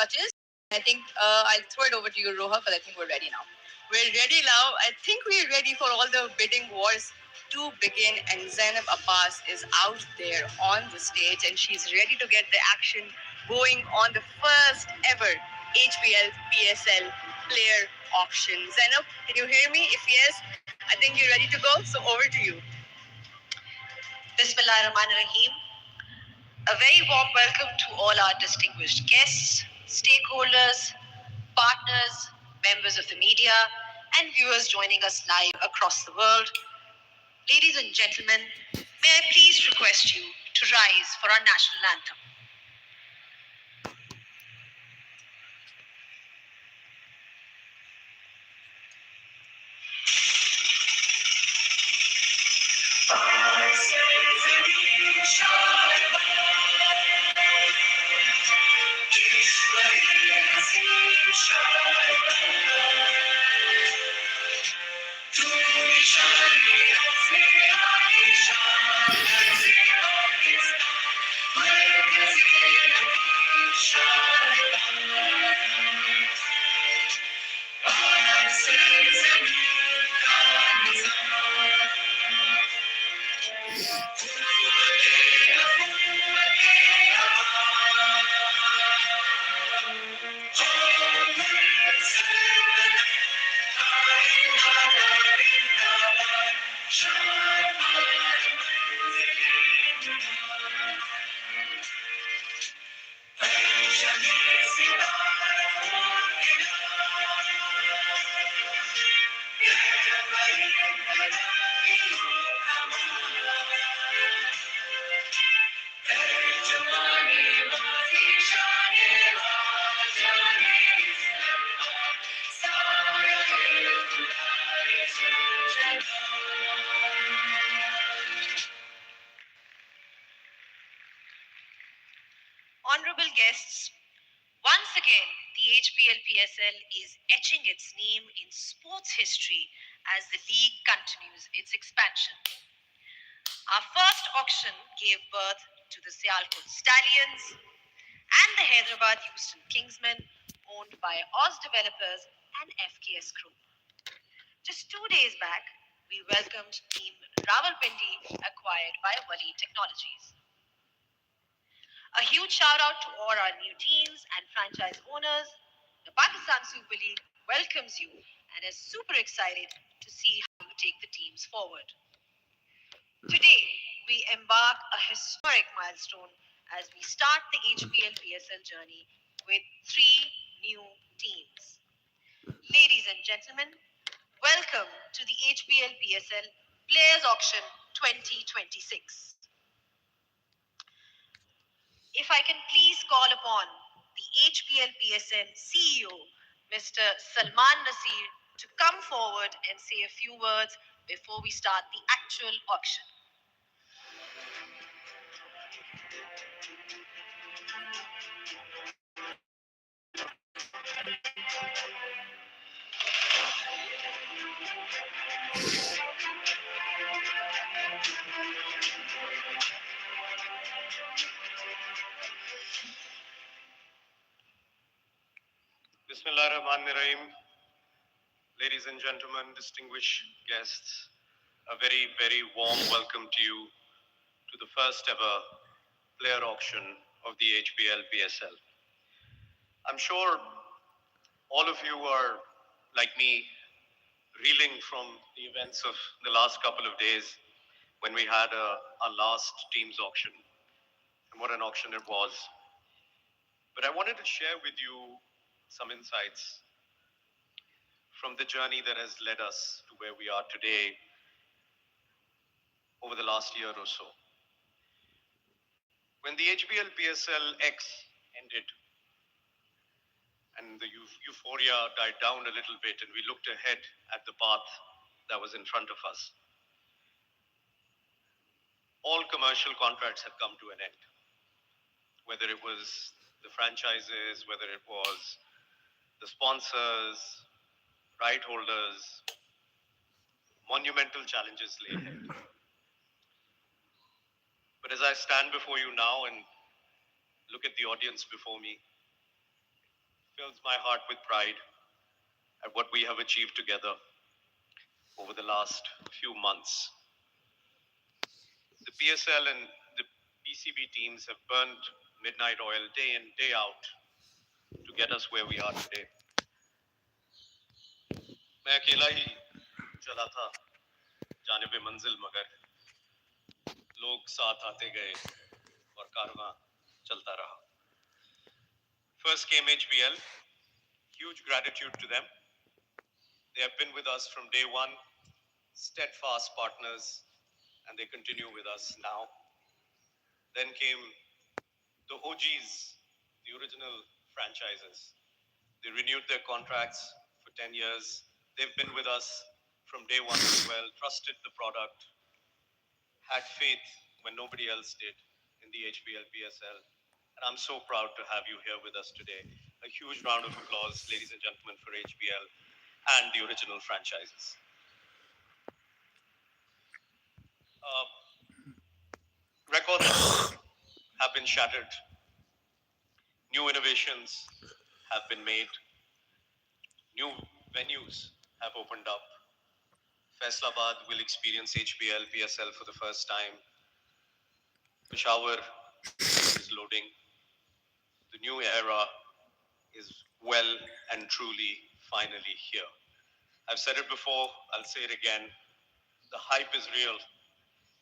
touches. I think I'll throw it over to you, Roha, because I think we're ready now. We're ready now. I think we're ready for all the bidding wars to begin. And Zainab Abbas is out there on the stage and she's ready to get the action going on the first ever HPL PSL player auction. Zainab, can you hear me? If yes, I think you're ready to go. So over to you. Bismillahirrahmanirrahim. A very warm welcome to all our distinguished guests, stakeholders, partners, members of the media, and viewers joining us live across the world. Ladies and gentlemen, may I please request you to rise for our national anthem. Honorable guests, once again, the HPL PSL is etching its name in sports history as the league continues its expansion. Our first auction gave birth to the Sialkot Stallions and the Hyderabad Houston Kingsmen, owned by Oz Developers and FKS Group. Just 2 days back, we welcomed team Rawalpindi, acquired by Wali Technologies. A huge shout out to all our new teams and franchise owners. The Pakistan Super League welcomes you and is super excited to see how you take the teams forward. Today, we embark a historic milestone as we start the HPL PSL journey with 3 new teams. Ladies and gentlemen, welcome to the HPL PSL Players Auction 2026. If I can please call upon the HPL PSL CEO, Mr. Salman Nasir, to come forward and say a few words before we start the actual auction. Bismillahirrahmanirrahim. Ladies and gentlemen, distinguished guests, a very, very warm welcome to you to the first ever player auction of the HPL PSL. I'm sure all of you are, like me, reeling from the events of the last couple of days when we had our last team's auction, and what an auction it was. But I wanted to share with you some insights from the journey that has led us to where we are today over the last year or so. When the HPL PSL X ended and the euphoria died down a little bit and we looked ahead at the path that was in front of us, all commercial contracts had come to an end. Whether it was the franchises, whether it was the sponsors, right holders, monumental challenges lay ahead. But as I stand before you now and look at the audience before me, fills my heart with pride at what we have achieved together over the last few months. The PSL and the PCB teams have burned midnight oil day in, day out to get us where we are today. मैं अकेला ही चला था जानिब मंजिल मगर लोग साथ आते गए और कारवां चलता रहा. First came HBL. Huge gratitude to them. They have been with us from day one, steadfast partners, and they continue with us now. Then came the OGs, the original franchises. They renewed their contracts for 10 years. They've been with us from day one as well, trusted the product, had faith when nobody else did in the HBL PSL. And I'm so proud to have you here with us today. A huge round of applause, ladies and gentlemen, for HBL and the original franchises. Records have been shattered. New innovations have been made. New venues have opened up. Faisalabad will experience HBL, PSL for the first time. Peshawar is loading. The new era is well and truly finally here. I've said it before, I'll say it again. The hype is real,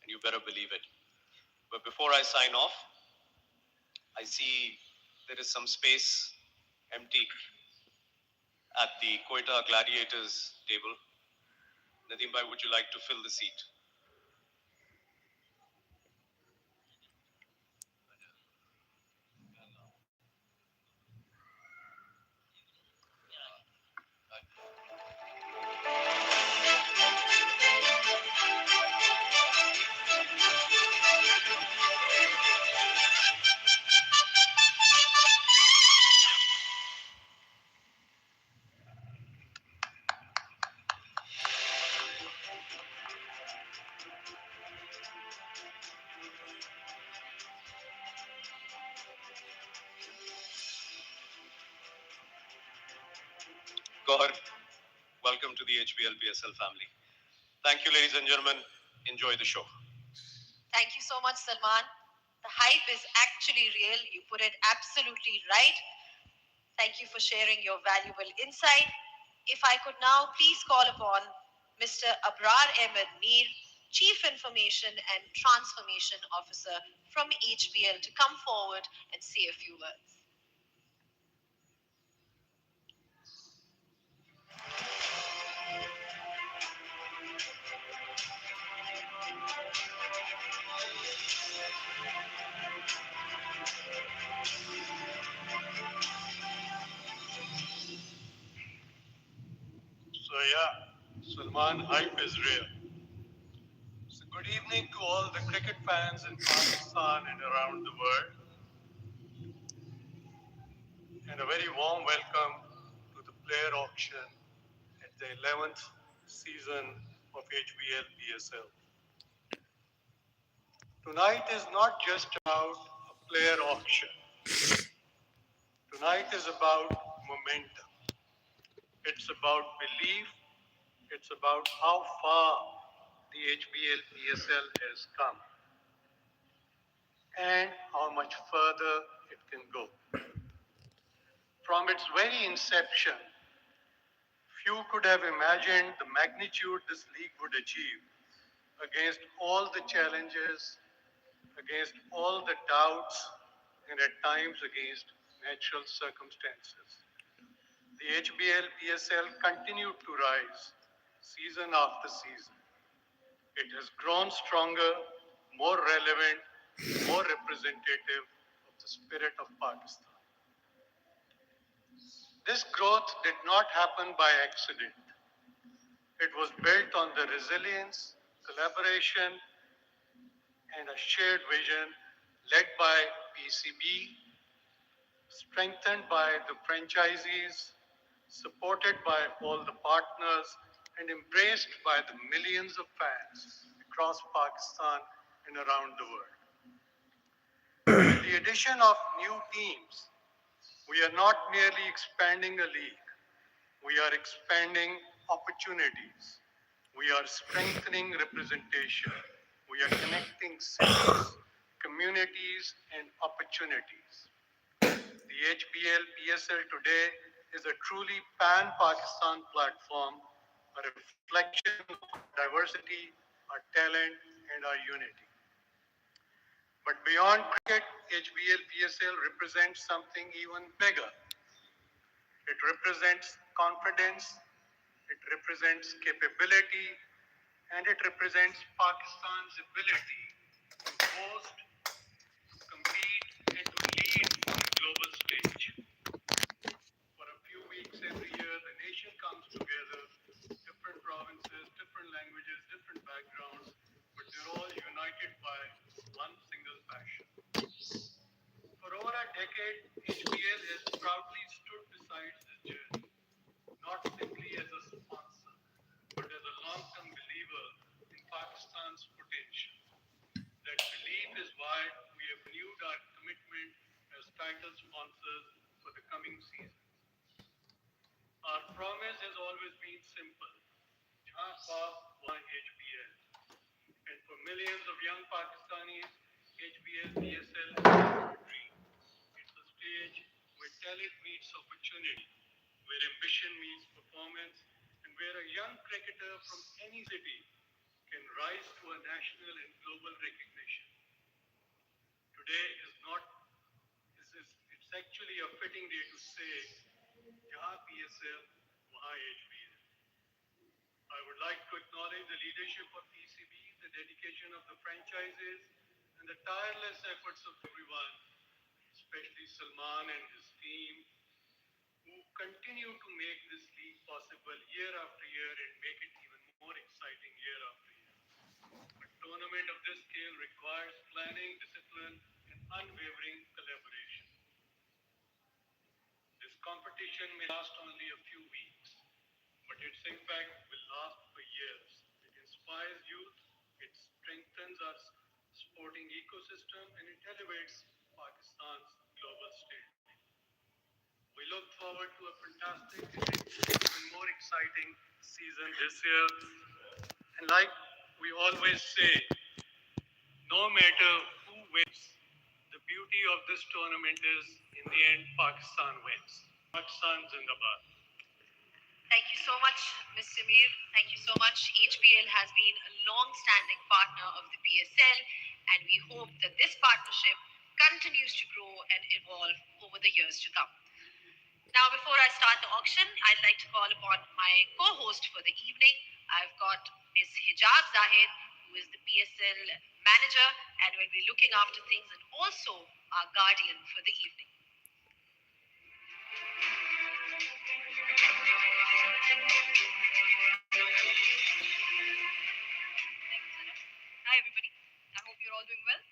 and you better believe it. But before I sign off, I see there is some space empty at the Quetta Gladiators table. Nadeem bhai, would you like to fill the seat? Gohar, welcome to the HBL PSL family. Thank you, ladies and gentlemen. Enjoy the show. Thank you so much, Salman. The hype is actually real. You put it absolutely right. Thank you for sharing your valuable insight. If I could now please call upon Mr. Abrar Ahmed Mir, Chief Information and Transformation Officer from HBL, to come forward and say a few words. So yeah, Salman, hype is real. So good evening to all the cricket fans in Pakistan and around the world. And a very warm welcome to the player auction at the 11th season of HBL PSL. Tonight is not just about a player auction. Tonight is about momentum. It's about belief. It's about how far the HBL PSL has come and how much further it can go. From its very inception, few could have imagined the magnitude this league would achieve against all the challenges, against all the doubts, and at times against natural circumstances. The HBL PSL continued to rise season after season. It has grown stronger, more relevant, more representative of the spirit of Pakistan. This growth did not happen by accident. It was built on the resilience, collaboration, and a shared vision led by PCB, strengthened by the franchisees, supported by all the partners, and embraced by the millions of fans across Pakistan and around the world. With the addition of new teams, We are not merely expanding a league, we are expanding opportunities. We are strengthening representation. We are connecting cities, communities, and opportunities. The HBL PSL today is a truly pan Pakistan platform, a reflection of our diversity, our talent, and our unity. But beyond cricket, HBL PSL represents something even bigger. It represents confidence, it represents capability, and it represents Pakistan's ability to host, to compete, and to lead on the global stage. For a few weeks every year, the nation comes together, different provinces, different languages, different backgrounds, but they're all united by one single passion. For over a decade, HBL has proudly stood beside this journey, not simply as a sponsor, but as a long-term believer in Pakistan's potential. That belief is why we have renewed our commitment as title sponsors for the coming season. Our promise has always been simple: Jahan Khwab, Wahan HBL. And for millions of young Pakistanis, HBL PSL is a dream. It's a stage where talent meets opportunity, where ambition meets performance, and where a young cricketer from any city can rise to a national and global recognition. Today is not, it's actually a fitting day to say, Jahan PSL, Wahan HBL. I would like to acknowledge the leadership of PCB, the dedication of the franchises, and the tireless efforts of everyone, especially Salman and his team, who continue to make this league possible year after year and make it even more exciting year after year. A tournament of this scale requires planning, discipline, and unwavering collaboration. This competition may last only a few weeks, but its impact will last for years. It inspires youth, it strengthens our sporting ecosystem, and it elevates Pakistan's global standing. We look forward to a fantastic and even more exciting season this year. And like we always say, no matter who wins, the beauty of this tournament is, in the end, Pakistan wins. Pakistan Zindabad. Thank you so much, Mr. Mir. Thank you so much. HBL has been a long-standing partner of the PSL, and we hope that this partnership continues to grow and evolve over the years to come. Now, before I start the auction, I'd like to call upon my co-host for the evening. I've got Ms. Hijab Zahid, who is the PSL manager and will be looking after things and also our guardian for the evening. Hi, everybody. I hope you're all doing well.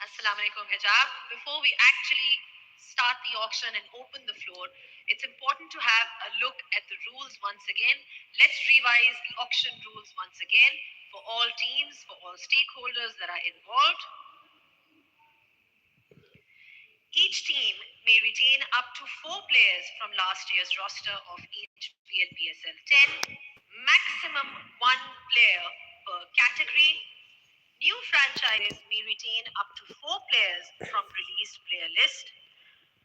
Assalamu alaikum, Hijab. Before we actually start the auction and open the floor, it's important to have a look at the rules once again. Let's revise the auction rules once again for all teams, for all stakeholders that are involved. Each team may retain up to 4 players from last year's roster of HBL PSL 10, maximum 1 player per category. New franchises may retain up to 4 players from released player list.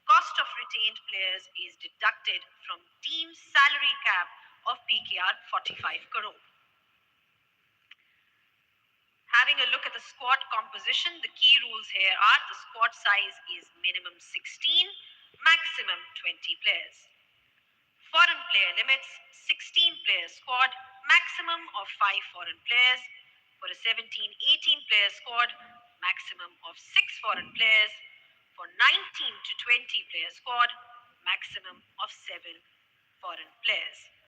Cost of retained players is deducted from team salary cap of PKR 45 crore. Having a look at the squad composition, the key rules here are: the squad size is minimum 16, maximum 20 players. Foreign player limits: 16-player squad, maximum of 5 foreign players. For a 17-18 player squad, maximum of 6 foreign players. For 19 to 20 player squad, maximum of 7 foreign players.